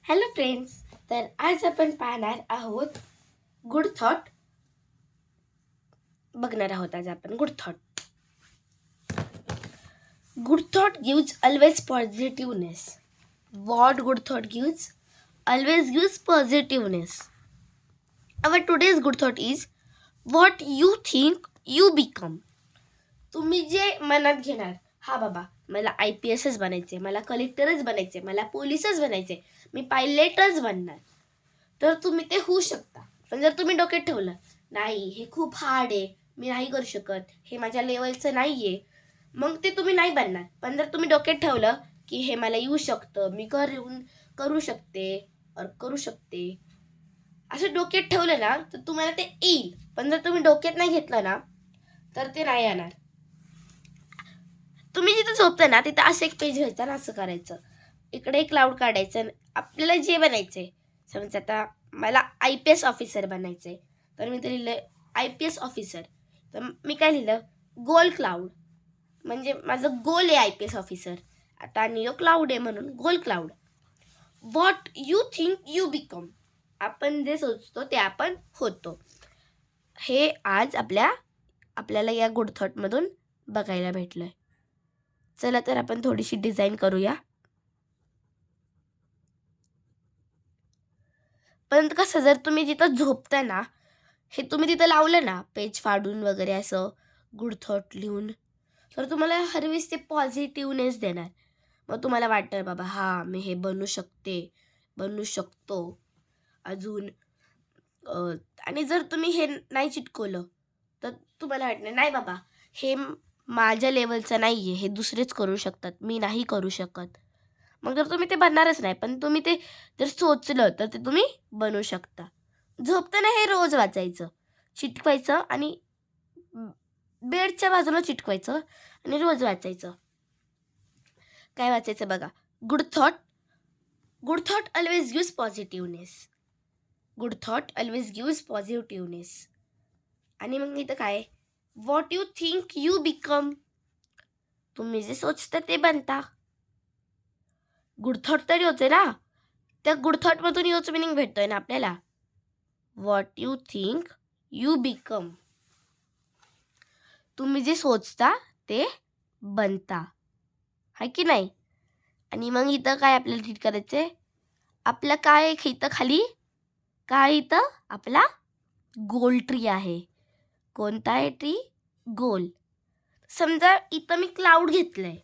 Hello friends. तर आज आपण पाहणार आहोत गुड थॉट. बघणार आहोत आज आपण good thought. Good thought gives always positiveness. What good thought gives always gives positiveness. Our today's good thought is what you think you become. तुम्ही जे मनात घेणार, हा बाबा मला IPSच बनायचे, मला कलेक्टरच बनायचे, मला पोलीसच बनायचे, मी पायलटच बनणार, तर तुम्ही ते होऊ शकता. पण जर तुम्ही डोक्यात ठेवलं नाही हे खूप हार्ड आहे, मी नाही करू शकत, हे माझ्या लेवलचं नाही आहे, मग ते तुम्ही नाही बनणार. पण जर तुम्ही डोक्यात ठेवलं की हे मला येऊ शकतं, मी करू शकते और करू शकते, असं डोक्यात ठेवलं ना तर तुम्हाला ते येईल. पण जर तुम्ही डोक्यात नाही घेतलं ना तर ते नाही येणार. तुम्ही जिथं झोपता ना तिथं असं एक पेज घ्यायचं आणि असं करायचं, इकडे एक क्लाउड काढायचं. आपल्याला जे बनायचंय, समजा आता मला IPS ऑफिसर बनायचंय, तर मी ते लिहिलं IPS ऑफिसर. तर मी काय लिहिलं, गोल क्लाउड, म्हणजे माझं गोल आहे IPS ऑफिसर. आता नियो क्लाउड आहे म्हणून गोल cloud. What you think you become. आपण जे सोचतो ते आपण होतो. हे आज आपल्याला या गुड थॉटमधून बघायला भेटलंय. चला तर आपण थोडीशी डिझाईन करूया. पण कसं, जर तुम्ही जिथं झोपता ना, हे तुम्ही तिथं लावलं ना पेज फाडून वगैरे असं गुड थॉट लिहून, तर तुम्हाला हरवेळेस ते पॉझिटिव्हनेस देणार. मग तुम्हाला वाटतं बाबा हां मी हे बनू शकते, बनू शकतो. अजून आणि जर तुम्ही हे नाही चिटकवलं तर तुम्हाला वाटणार नाही बाबा हे माझ्या लेवलचं नाही आहे, हे दुसरेच करू शकतात, मी नाही करू शकत. मग जर तुम्ही ते बनणारच नाही. पण तुम्ही ते जर सोचलं तर ते तुम्ही बनवू शकता. झोपताना हे रोज वाचायचं, चिटकवायचं आणि बेडच्या बाजूला चिटकवायचं आणि रोज वाचायचं. काय वाचायचं बघा, good thought. Good thought always gives positiveness. Good thought always gives positiveness. आणि मग इथं काय, what you think you become. तुम्ही जे सोचता ते बनता. गुड थॉट तरी होते ना, त्या गुड थॉटमधून यूच मिनिंग भेटतोय ना आपल्याला. What you think you become. तुम्ही जे सोचता ते बनता, आहे की नाही. आणि मग इथं काय आपल्याला ट्रीट करायचंय, आपलं काय इथं खाली काय, इथं आपला गोल ट्री आहे. कोणता आहे ट्री, गोल. समजा इथं मी क्लाउड घेतलंय,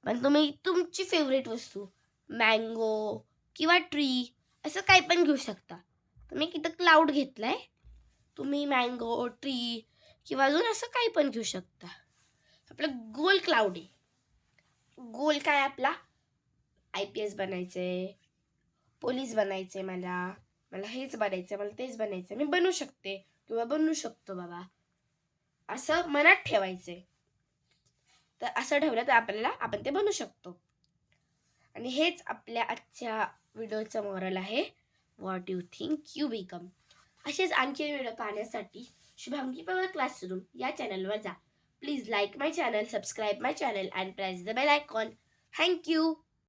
पण तुम्ही तुमची फेवरेट वस्तू मँगो किंवा ट्री असं काही पण घेऊ शकता. तुम्ही इथं क्लाउड घेतलाय, तुम्ही मँगो ट्री किंवा अजून असं काही पण घेऊ शकता. आपलं गोल क्लाउड आहे. गोल काय आपला, IPS बनायचंय, पोलीस बनायचंय, मला हेच बनायचंय, मला तेच बनायचंय, मी बनू शकते किंवा बनू शकतो बाबा, असं मनात ठेवायचंय. तर असं ठेवलं तर आपण ते बनू शकतो. आणि हेच आपल्या आजच्या व्हिडिओचं मॉरल आहे, what you think you become. असेच आणखी व्हिडिओ पाहण्यासाठी शुभांगी पवार क्लासरूम या चॅनलवर जा. Please like my channel, subscribe my channel and press the bell icon. Thank you.